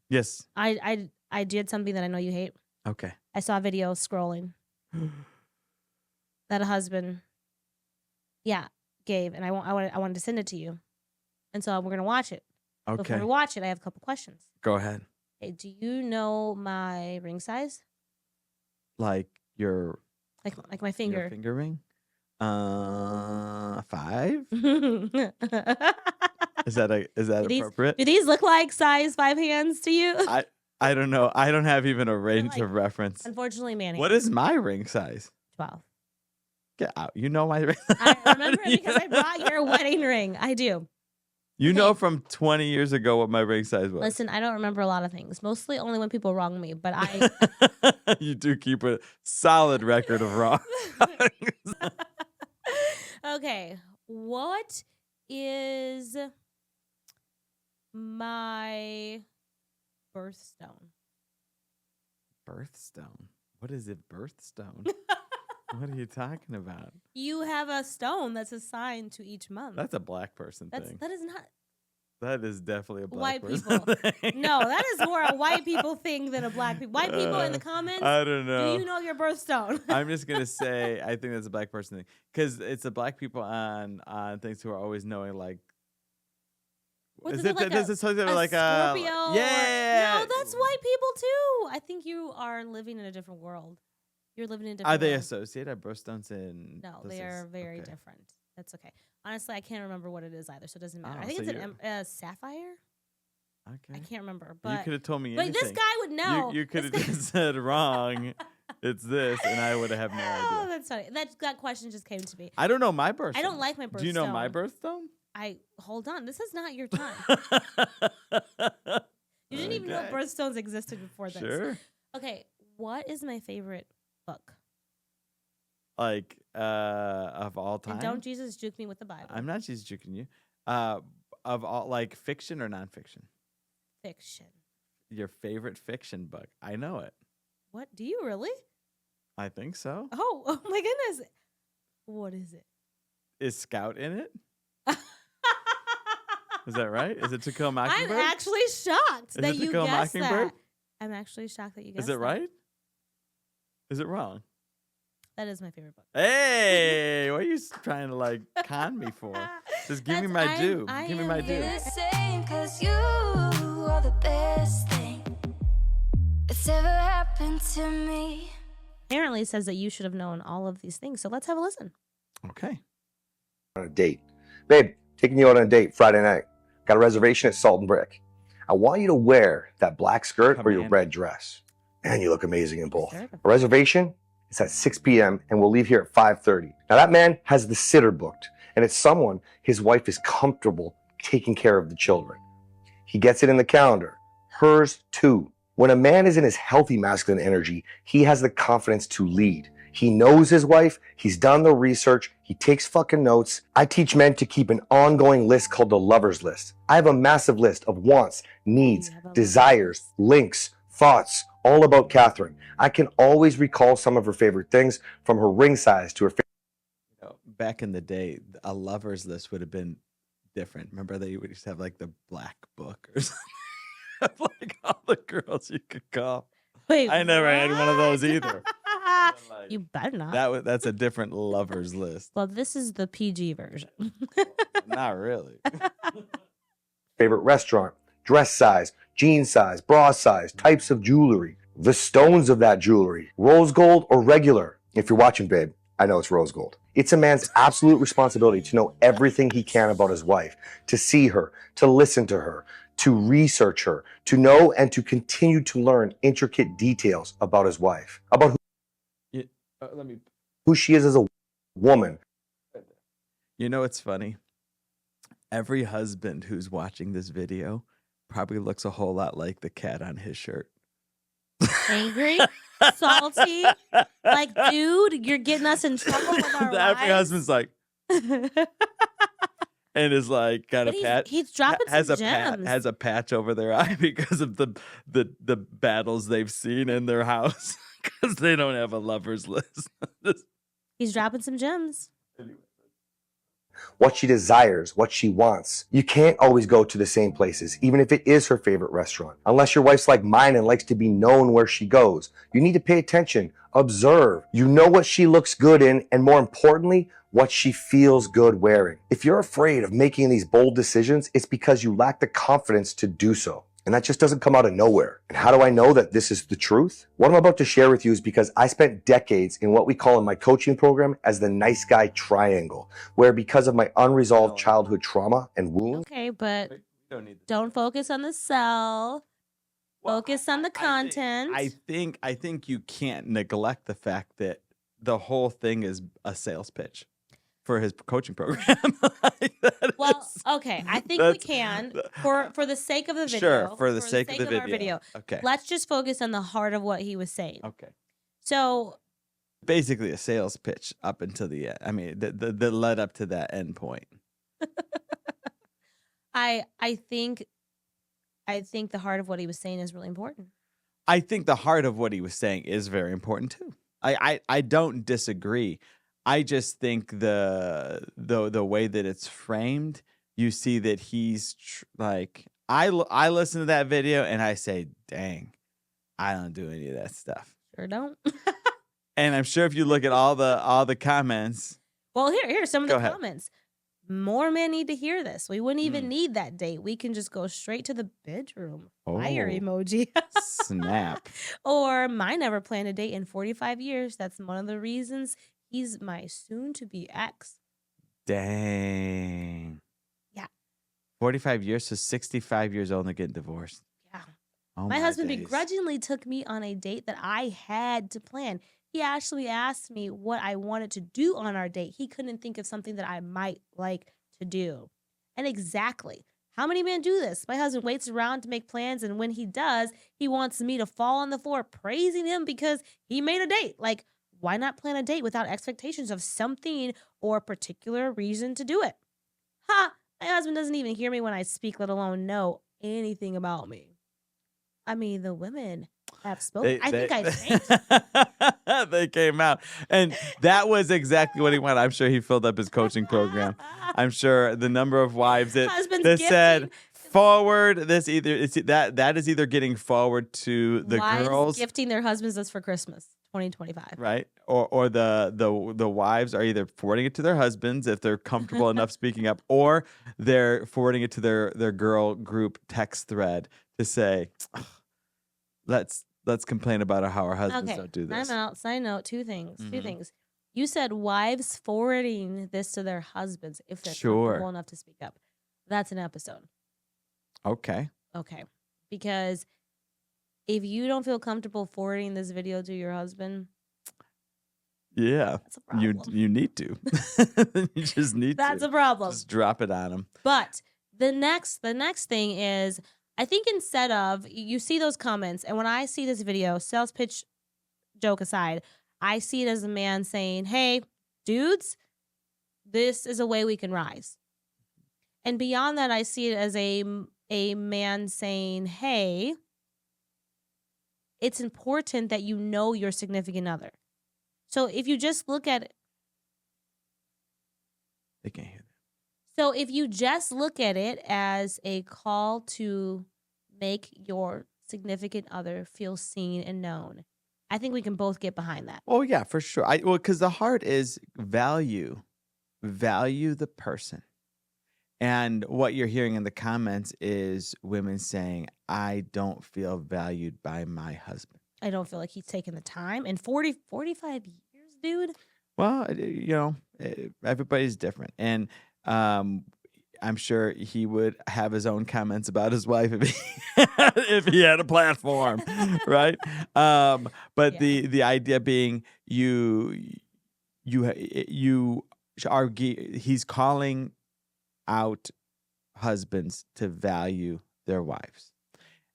Yes. I did something that I know you hate. Okay. I saw a video scrolling that a husband, gave, and I wanted to send it to you, and so we're gonna watch it. Before we Okay. watch it, I have a couple questions. Go ahead. Hey, do you know my ring size? Like your Like my finger. Your finger ring? 5? Is that appropriate? Do these look like size 5 hands to you? I don't know. I don't have even a range like, of reference. Unfortunately, man. What is my ring size? 12. Get out. You know my ring. I remember it because I brought your wedding ring. I do. You know from 20 years ago what my ring size was. Listen, I don't remember a lot of things. Mostly only when people wrong me, but I... You do keep a solid record of wrong. Okay. What is my birthstone? Birthstone? What is it, birthstone? What are you talking about? You have a stone that's assigned to each month. That's a black person thing. That is not. That is definitely a black white person people. thing. No, that is more a white people thing than a black people. White people in the comments. I don't know. Do you know your birthstone? I'm just gonna say I think that's a black person thing because it's the black people on things who are always knowing like. Is it like a Scorpio? Yeah. No, that's white people too. I think you are living in a different world. You're living in a different Are they world. associated? Are birthstones in? No, they are very different. That's okay. Honestly, I can't remember what it is either, so it doesn't matter. I think it's a sapphire. Okay. I can't remember, but you could have told me but anything. this guy would know. You could have just said wrong. It's this, and I would have no idea. Oh, that's funny. That question just came to me. I don't know my birthstone. I don't like my birthstone. Do you know my birthstone? Hold on. This is not your time. You didn't even know birthstones existed before this. Sure. Okay, what is my favorite book? Like of all time. And don't Jesus juke me with the Bible. I'm not just juking you. Of all, like fiction or nonfiction? Fiction. Your favorite fiction book? I know it. What? Do you really? I think so. Oh my goodness. What is it? Is Scout in it? Is that right? Is it To Kill a Mockingbird? I'm actually shocked that you guessed that. I'm actually shocked that you guessed that. Is it right? Is it wrong? That is my favorite book. Hey, what are you trying to like con me for? Just give me my due. Give me my due. Cause you are the best thing that's ever happened to me. Apparently it says that you should have known all of these things. So let's have a listen. Okay. On a date. Babe, taking you out on a date Friday night. Got a reservation at Salt and Brick. I want you to wear that black skirt or your red dress. And you look amazing in both. A reservation? It's at 6 p.m. and we'll leave here at 5:30. Now that man has the sitter booked, and it's someone his wife is comfortable taking care of the children. He gets it in the calendar. Hers too. When a man is in his healthy masculine energy, he has the confidence to lead. He knows his wife. He's done the research. He takes fucking notes. I teach men to keep an ongoing list called the lover's list. I have a massive list of wants, needs, desires, links, thoughts, all about Catherine. I can always recall some of her favorite things, from her ring size to her favorite. Back in the day, a lover's list would have been different. Remember they would just have like the black book or something. Like all the girls you could call. Wait, I never had one of those either. Like, you better not. That's a different lover's list. Well, this is the PG version. Not really. Favorite restaurant, dress size, jean size, bra size, types of jewelry, the stones of that jewelry, rose gold or regular. If you're watching, babe, I know it's rose gold. It's a man's absolute responsibility to know everything he can about his wife, to see her, to listen to her, to research her, to know and to continue to learn intricate details about his wife, about who she is as a woman. You know, it's funny. Every husband who's watching this video probably looks a whole lot like the cat on his shirt. Angry, salty, like, dude, you're getting us in trouble with our wives. Every husband's like, and is like got a patch. He's dropping some gems. Has a patch over their eye because of the battles they've seen in their house because they don't have a lover's list. He's dropping some gems. what she desires, what she wants. You can't always go to the same places, even if it is her favorite restaurant. Unless your wife's like mine and likes to be known where she goes. You need to pay attention, observe. You know what she looks good in, and more importantly, what she feels good wearing. If you're afraid of making these bold decisions, it's because you lack the confidence to do so. And that just doesn't come out of nowhere. And how do I know that this is the truth? What I'm about to share with you is because I spent decades in what we call in my coaching program as the nice guy triangle, where because of my unresolved childhood trauma and wounds. Okay, but don't need don't focus on the cell. Focus on the content. I think you can't neglect the fact that the whole thing is a sales pitch for his coaching program. Well, okay, I think we can for the sake of the video. Sure, for the sake of the our video. Okay. Let's just focus on the heart of what he was saying. Okay. So basically a sales pitch up until the end. I mean, the led up to that end point. I think the heart of what he was saying is really important. I think the heart of what he was saying is very important too. I don't disagree. I just think the way that it's framed, you see that he's like, I listen to that video and I say, dang, I don't do any of that stuff. Sure don't. And I'm sure if you look at all the comments. Well, here's some of the ahead. comments. More men need to hear this. We wouldn't even need that date. We can just go straight to the bedroom. Fire emoji. Snap. Or I never planned a date in 45 years. That's one of the reasons he's my soon-to-be ex. Dang. Yeah. 45 years, so 65 years old and they're getting divorced. Yeah. Oh, my husband days. begrudgingly took me on a date that I had to plan. He actually asked me what I wanted to do on our date. He couldn't think of something that I might like to do. And exactly. How many men do this? My husband waits around to make plans, and when he does, he wants me to fall on the floor praising him because he made a date. Like, why not plan a date without expectations of something or a particular reason to do it? Ha! My husband doesn't even hear me when I speak, let alone know anything about me. I mean, the women have spoken. I think I changed. They came out. And that was exactly what he wanted. I'm sure he filled up his coaching program. I'm sure the number of wives that said forward, that is either getting forward to the wives girls. Gifting their husbands this for Christmas 2025. Right. Or the wives are either forwarding it to their husbands if they're comfortable enough speaking up, or they're forwarding it to their girl group text thread to say, let's complain about how our husbands don't do this. I'm out. Side note, two things. You said wives forwarding this to their husbands if they're comfortable enough to speak up. That's an episode. Okay. Because if you don't feel comfortable forwarding this video to your husband, yeah, that's a problem. You need to. You just need to. That's a problem. Just drop it on him. But the next thing is, I think instead of, you see those comments, and when I see this video, sales pitch joke aside, I see it as a man saying, hey, dudes, this is a way we can rise. And beyond that, I see it as a man saying, hey, it's important that you know your significant other. So if you just look at it. They can't hear that. So if you just look at it as a call to make your significant other feel seen and known, I think we can both get behind that. Oh yeah, for sure. Because the heart is value the person. And what you're hearing in the comments is women saying, I don't feel valued by my husband. I don't feel like he's taking the time. And 45 years, dude? Well, everybody's different. And I'm sure he would have his own comments about his wife if he had a platform, right? But yeah. the idea being he's calling out husbands to value their wives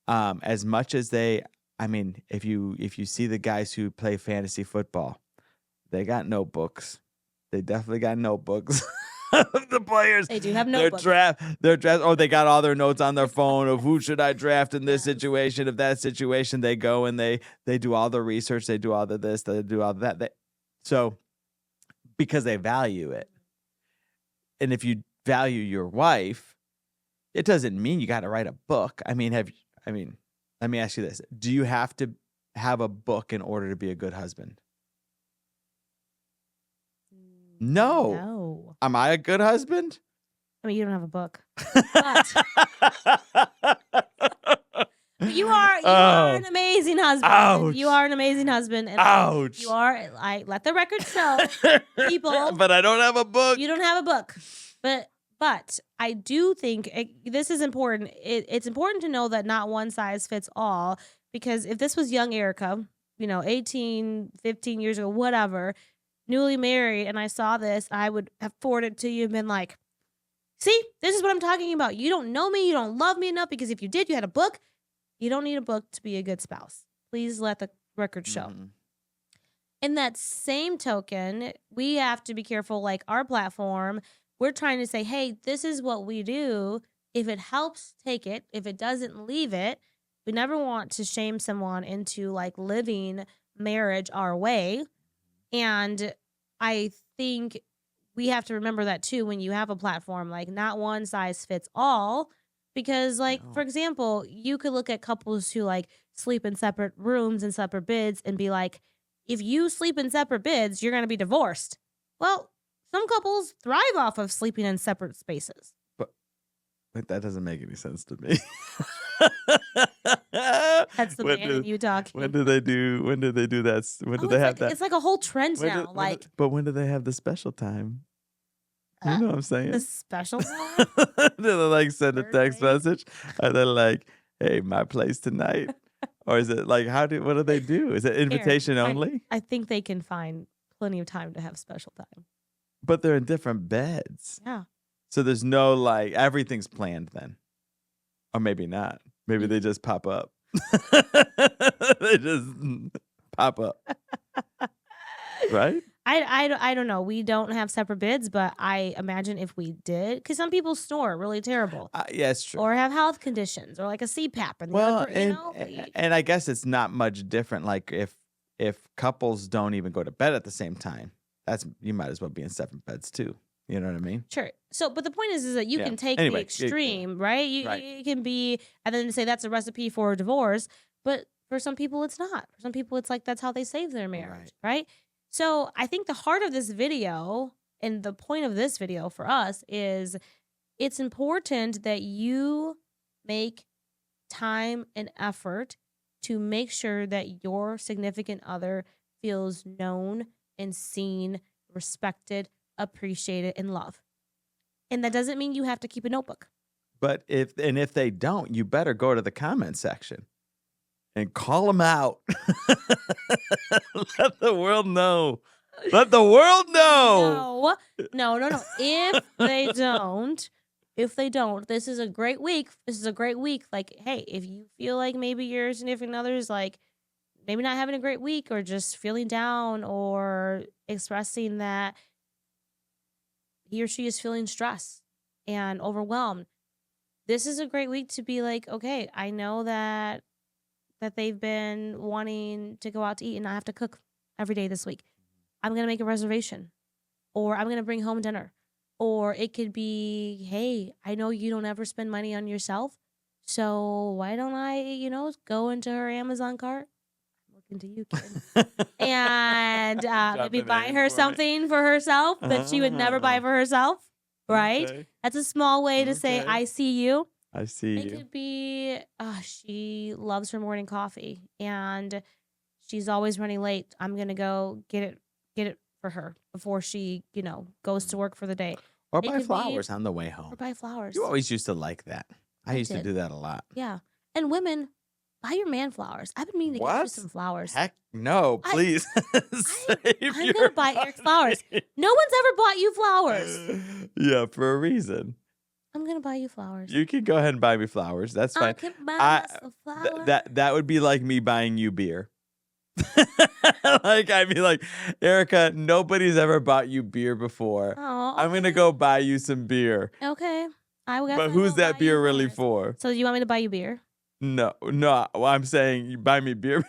as much as they. I mean, if you see the guys who play fantasy football, they got notebooks. They definitely got notebooks. The players, they do have notebooks. Their draft. Oh, they got all their notes on their phone of who should I draft in this situation. If that situation, they go and they do all the research. They do all the this. They do all that. So because they value it. and if you value your wife, it doesn't mean you got to write a book. I mean, let me ask you this. Do you have to have a book in order to be a good husband? No. No. Am I a good husband? I mean, you don't have a book. But you are an amazing husband. Ouch. You are an amazing husband. And Ouch. you are, I let the record show, people. But I don't have a book. You don't have a book. But I do think this is important. It's important to know that not one size fits all, because if this was young Erica, 18, 15 years ago, whatever, newly married, and I saw this, I would have forwarded to you and been like, see, this is what I'm talking about. You don't know me. You don't love me enough, because if you did, you had a book. You don't need a book to be a good spouse. Please let the record show. Mm-hmm. In that same token, we have to be careful, like our platform, we're trying to say, hey, this is what we do. If it helps, take it. If it doesn't, leave it. We never want to shame someone into like living marriage our way. And I think we have to remember that too when you have a platform, like not one size fits all. Because, like, No. for example, you could look at couples who like sleep in separate rooms and separate beds and be like, if you sleep in separate beds, you're going to be divorced. Well, some couples thrive off of sleeping in separate spaces. But that doesn't make any sense to me. That's the man in you talking. When do they do that? When do they have that? It's like a whole trend now. But when do they have the special time? You know what I'm saying? The special time? They like send a text message, and they're like, "Hey, my place tonight," or is it like what do they do? Is it invitation only? I think they can find plenty of time to have special time. But they're in different beds. Yeah. So there's no like everything's planned then, or maybe not. Maybe they just pop up. They just pop up, right? I don't know. We don't have separate beds, but I imagine if we did, because some people snore really terrible. Yeah, it's true. Or have health conditions, or like a CPAP. And and I guess it's not much different. Like if couples don't even go to bed at the same time, you might as well be in separate beds too. You know what I mean? Sure. So, but the point is that you can take the extreme, right? You can be, and then say that's a recipe for divorce. But for some people, it's not. For some people, it's like that's how they save their marriage, right? So I think the heart of this video and the point of this video for us is it's important that you make time and effort to make sure that your significant other feels known and seen, respected, appreciated, and loved. And that doesn't mean you have to keep a notebook. But if they don't, you better go to the comment section and call them out. Let the world know. Let the world know. No. If they don't, this is a great week. Like, hey, if you feel like maybe your significant other's like maybe not having a great week, or just feeling down, or expressing that he or she is feeling stressed and overwhelmed, this is a great week to be like, okay, I know that they've been wanting to go out to eat and I have to cook every day this week. I'm going to make a reservation, or I'm going to bring home dinner. Or it could be, hey, I know you don't ever spend money on yourself, so why don't I, go into her Amazon cart? I'm looking to you, kid. And maybe buy her something for herself that she would never buy for herself, right? Okay. That's a small way to say, I see you. I see you. It could be, she loves her morning coffee and she's always running late. I'm going to go get it for her before she, goes to work for the day. Or buy flowers on the way home. Or buy flowers. You always used to like that. I used to do that a lot. Yeah. And women, buy your man flowers. I've been meaning to get you some flowers. Heck no, please. I'm going to buy Erik flowers. No one's ever bought you flowers. Yeah, for a reason. I'm going to buy you flowers. You can go ahead and buy me flowers. That's fine. I can buy myself flowers. That would be like me buying you beer. Like I'd be like, Erica, nobody's ever bought you beer before. Oh, I'm gonna go buy you some beer. Okay. But who's that beer really for? So you want me to buy you beer? No. Well, I'm saying you buy me beer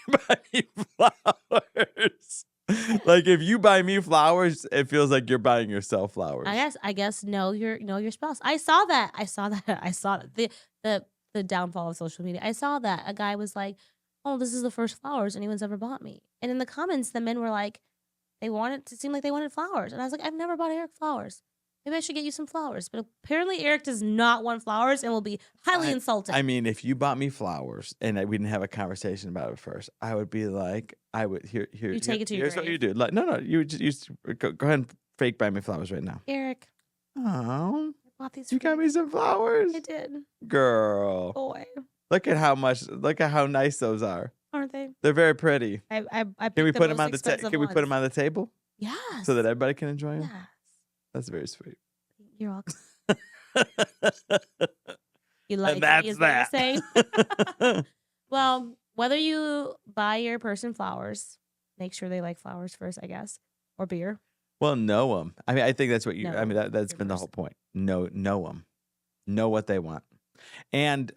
before you buy me flowers. Like if you buy me flowers, it feels like you're buying yourself flowers. I guess know your spouse. I saw that. The downfall of social media. I saw that a guy was like, "Oh, this is the first flowers anyone's ever bought me." And in the comments, the men were like, they wanted to seem like they wanted flowers, and I was like, "I've never bought Eric flowers. Maybe I should get you some flowers." But apparently, Eric does not want flowers and will be highly insulted. I mean, if you bought me flowers and we didn't have a conversation about it first, I would be like, here. You take it to your Here's what grave. you do. Like, no, you go ahead and fake buy me flowers right now. Eric, Oh, I bought these. you for got me some flowers, I did. girl. Boy, Look at how nice those are. aren't they? They're very pretty. I Can we picked the put them most on the expensive Can we put them ones. on the table Yes. so that everybody can enjoy them? Yes. That's very sweet. You're welcome. You like And that's is what you're that. saying? Well, whether you buy your person flowers, make sure they like flowers first, I guess, or beer. Well, know them. I mean, I think that's what you. Know I mean, that's your been the whole person. point. Know them. Know what they want, and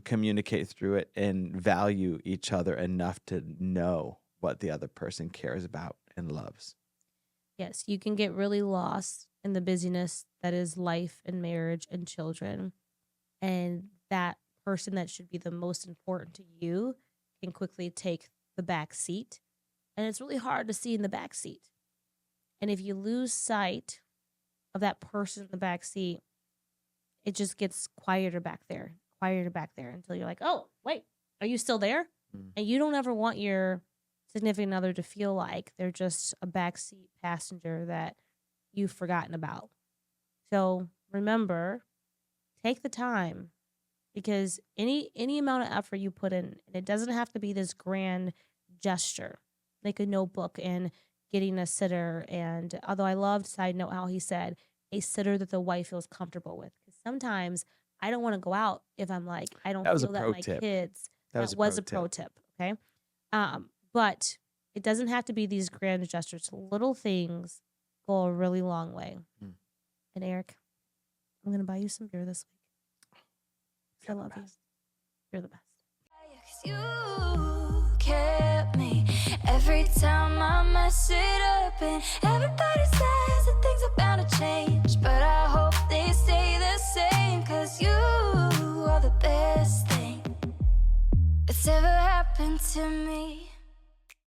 communicate through it and value each other enough to know what the other person cares about and loves. Yes, you can get really lost in the busyness that is life and marriage and children. And that person that should be the most important to you can quickly take the back seat. And it's really hard to see in the back seat. And if you lose sight of that person in the back seat, it just gets quieter back there until you're like, oh, wait, are you still there? Mm. And you don't ever want your significant other to feel like they're just a backseat passenger that you've forgotten about. So remember, take the time, because any amount of effort you put in, and it doesn't have to be this grand gesture, like a notebook and getting a sitter. And although I loved, side note, how he said a sitter that the wife feels comfortable with, because sometimes I don't want to go out if I'm like, I don't That was a feel that pro my tip. kids. That was a pro tip. Okay. But it doesn't have to be these grand gestures. Little things go a really long way. Mm. And Eric, I'm going to buy you some beer this week. I love you. You're the best. 'Cause you kept me every time I mess it up, and everybody says that things are bound to change, but I hope they stay the same, 'cause you are the best thing that's ever happened to me.